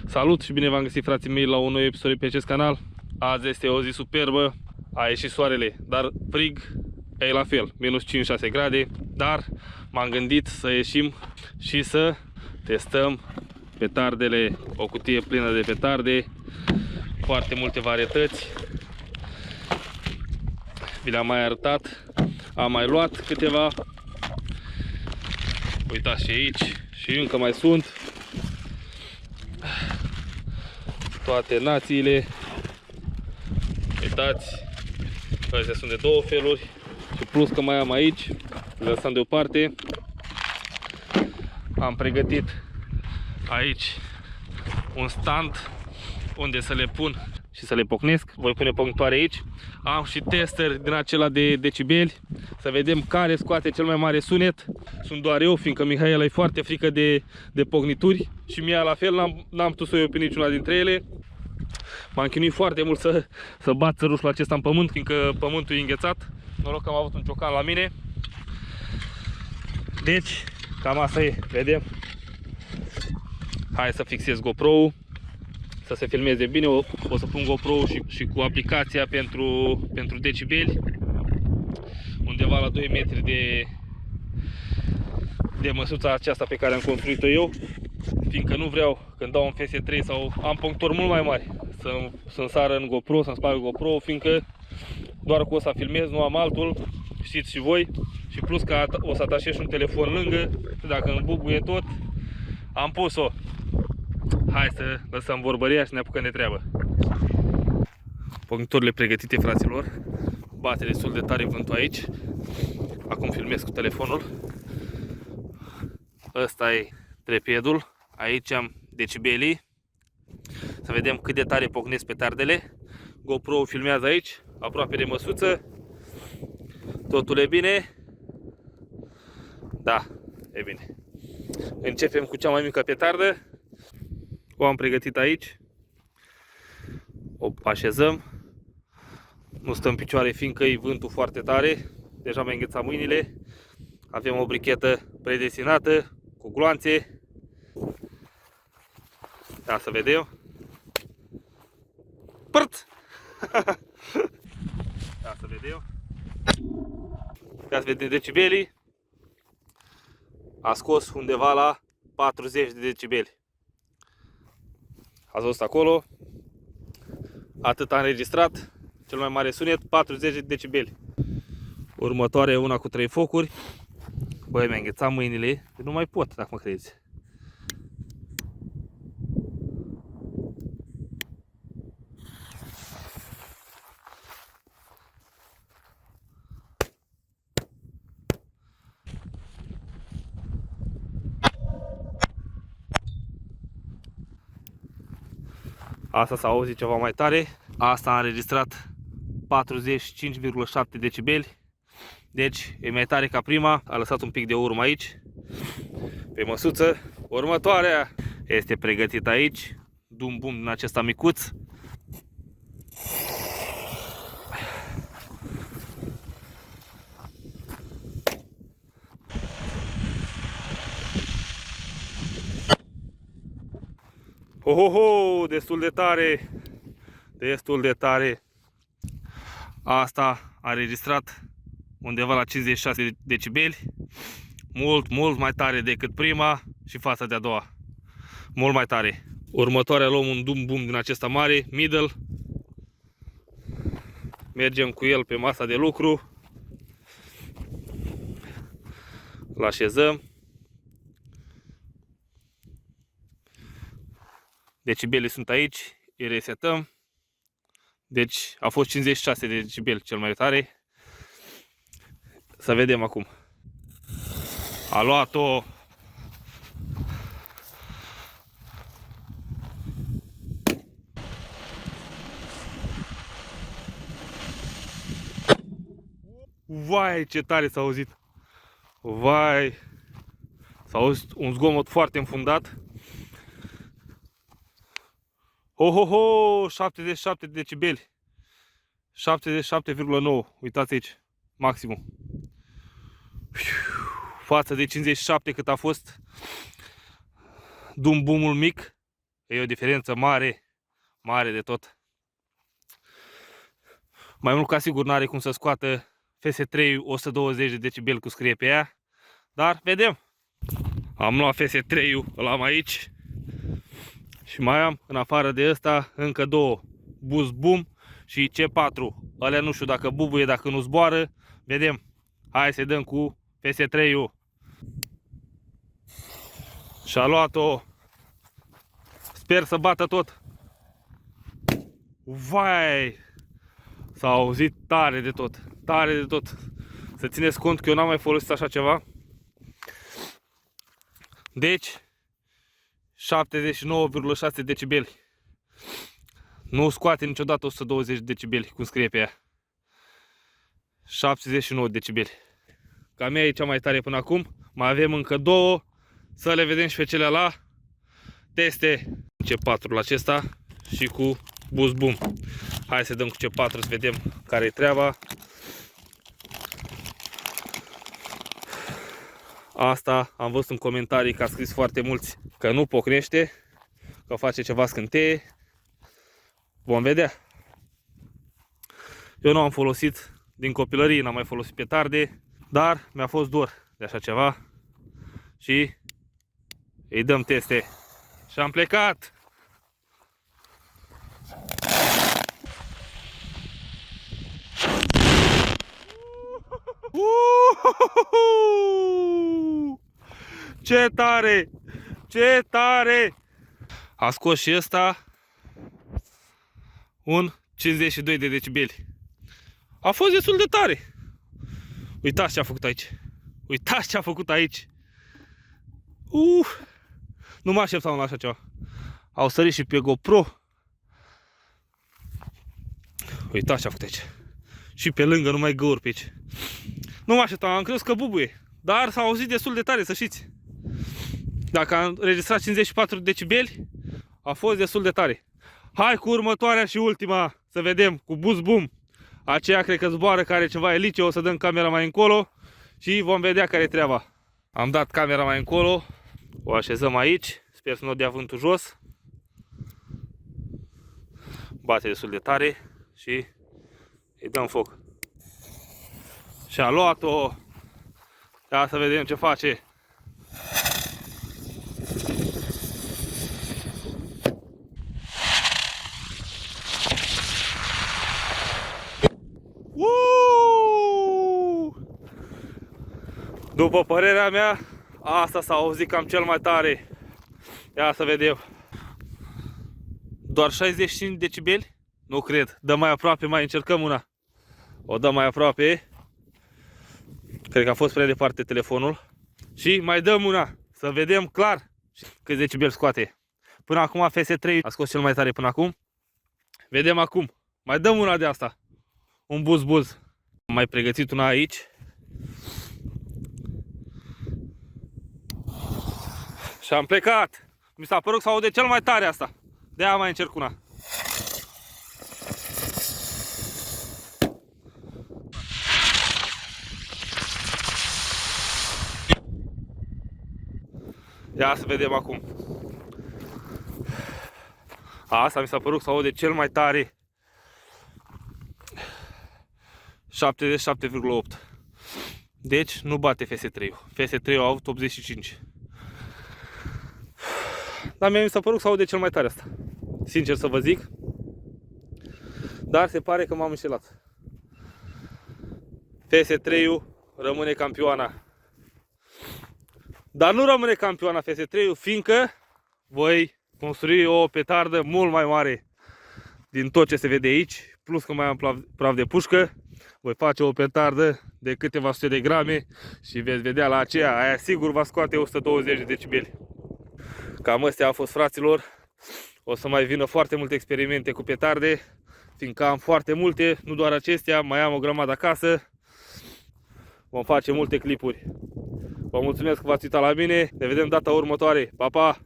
Salut și bine v-am găsit, frații mei, la un nou episod pe acest canal. Azi este o zi superbă, a ieșit soarele, dar frig e la fel, minus 5-6 grade. Dar m-am gândit să ieșim și să testăm petardele, o cutie plină de petarde, foarte multe varietăți. Vi le-am mai arătat, am mai luat câteva. Uitați și aici, și încă mai sunt. Toate națiile. Uitați, astea sunt de două feluri. Și plus că mai am aici, le lăsăm deoparte. Am pregătit aici un stand unde să le pun și să le pocnesc. Voi pune pocnitoare aici. Am și tester din acela de decibeli, să vedem care scoate cel mai mare sunet. Sunt doar eu, fiindcă Mihaela e foarte frică de pocnituri și mie la fel, n-am putut să o iau pe niciuna dintre ele. M-am chinuit foarte mult să bat țărușul acesta în pământ, fiindcă pământul e înghețat. Noroc că am avut un ciocan la mine. Deci, cam asta e, vedem. Hai să fixez GoPro-ul, să se filmeze bine. O să pun GoPro-ul și cu aplicația pentru decibeli, undeva la 2 metri de măsuța aceasta pe care am construit-o eu, fiindcă nu vreau, când dau un FS3 sau am punctori mult mai mari, să-mi sară în GoPro, să-mi spargă GoPro, fiindcă doar cu o să filmez, nu am altul, știți și voi. Și plus că o să atașez un telefon lângă, dacă îmi bubuie tot, am pus-o. Hai să lăsăm vorbăria și ne apucăm de treabă. Puncturile pregătite, fraților. Bate destul de tare vântul aici. Acum filmez cu telefonul. Ăsta e trepedul. Aici am decibelii. Să vedem cât de tare pocnesc petardele. GoPro filmează aici, aproape de măsuță. Totul e bine? Da, e bine. Începem cu cea mai mică petardă. O am pregătit aici. O așezăm. Nu stăm în picioare, fiindcă e vântul foarte tare. Deja mi-a înghețat mâinile. Avem o brichetă predestinată cu gloanțe. Da, să vedem. Părt! Da, să vedem. Ia să vedem decibelii. A scos undeva la 40 de decibeli. Ați văzut acolo. Atât a înregistrat. Cel mai mare sunet, 40 de decibeli. Următoarea e una cu 3 focuri. Băi, mi-a înghețat mâinile. Nu mai pot, dacă mă crezi. Asta s-a auzit ceva mai tare. Asta a înregistrat 45,7 decibeli. Deci e mai tare ca prima. A lăsat un pic de urmă aici, pe măsuță. Următoarea este pregătită aici. Dum bum din acesta micuț. Ohoho, destul de tare. Destul de tare. Asta a înregistrat undeva la 56 decibeli. Mult mai tare decât prima și fața de a doua. Mult mai tare. Următoarea luăm un dum bum din acesta mare, middle. Mergem cu el pe masa de lucru. Îl așezăm. Decibelii sunt aici, îi resetăm. Deci a fost 56 de decibeli cel mai tare. Să vedem acum. A luat-o. Vai, ce tare s-a auzit. Vai. S-a auzit un zgomot foarte înfundat. Ohoho, 77 de decibeli. 77,9. Uitați aici, maximum. Față de 57 cât a fost dum bumul mic. E o diferență mare, mare de tot. Mai mult ca sigur n-are cum să scoată FS3 120 de decibeli cu scrie pe ea, dar vedem. Am luat FS3-ul, îl am aici și mai am, în afară de ăsta, încă două, Boost Boom și C4. Alea nu știu dacă bubuie, dacă nu zboară, vedem. Hai să dăm cu FS3-ul. Și-a luat-o. Sper să bată tot. Vai! S-a auzit tare de tot. Tare de tot. Să țineți cont că eu n-am mai folosit așa ceva. Deci 79,6 decibeli. Nu scoate niciodată 120 decibeli, cum scrie pe ea. 79 decibeli. Cam ea e cea mai tare până acum. Mai avem încă două. Să le vedem și pe cele la teste. C4 la acesta și cu Boost Boom. Hai să dăm cu C4 să vedem care e treaba. Asta am văzut în comentarii că a scris foarte mulți că nu pocnește, că face ceva scânteie. Vom vedea. Eu nu am folosit din copilărie, n-am mai folosit petarde, dar mi-a fost dor de așa ceva și îi dăm teste. Și am plecat. Ce tare! Ce tare! A scos și ăsta un 52 de decibeli. A fost destul de tare. Uitați ce a făcut aici. Uitați ce a făcut aici. Nu mă așteptam la așa ceva. Au sărit și pe GoPro. Uitați ce a făcut aici. Și pe lângă numai găuri pe aici. Nu mă așteptam, am crezut că bubuie. Dar s-a auzit destul de tare, să știți. Dacă am înregistrat 54 decibeli, a fost destul de tare. Hai cu următoarea și ultima, să vedem, cu Boost Boom. Aceea cred că zboară, care are ceva elice, o să dăm camera mai încolo și vom vedea care e treaba. Am dat camera mai încolo, o așezăm aici, sper să nu o dea vântul jos. Bate destul de tare și îi dăm foc. Și-a luat-o. Ia să vedem ce face. După părerea mea, asta s-a auzit cam cel mai tare. Ia să vedem. Doar 65 decibeli? Nu cred. Dă mai aproape, mai încercăm una. O dăm mai aproape. Cred că a fost prea departe telefonul. Și mai dăm una, să vedem clar câți decibeli scoate. Până acum FS3 a scos cel mai tare până acum. Vedem acum. Mai dăm una de asta. Un buz. Am mai pregătit una aici. Și am plecat. Mi s-a părut să aude cel mai tare asta. De-aia mai încerc una. Ia să vedem acum. Asta mi s-a părut să aude cel mai tare. 77,8. Deci nu bate FS3-ul. FS3-ul a avut 85. Dar mie mi s-a părut să aude cel mai tare asta. Sincer să vă zic. Dar se pare că m-am înșelat. FS3-ul rămâne campioana. Dar nu rămâne campioana FS3-ul, fiindcă voi construi o petardă mult mai mare din tot ce se vede aici. Plus că mai am praf de pușcă. Voi face o petardă de câteva sute de grame și veți vedea la aceea. Aia sigur va scoate 120 de decibeli. Cam astea au fost, fraților. O să mai vină foarte multe experimente cu petarde, fiindcă am foarte multe, nu doar acestea, mai am o grămadă acasă. Vom face multe clipuri. Vă mulțumesc că v-ați uitat la mine. Ne vedem data următoare. Pa, pa!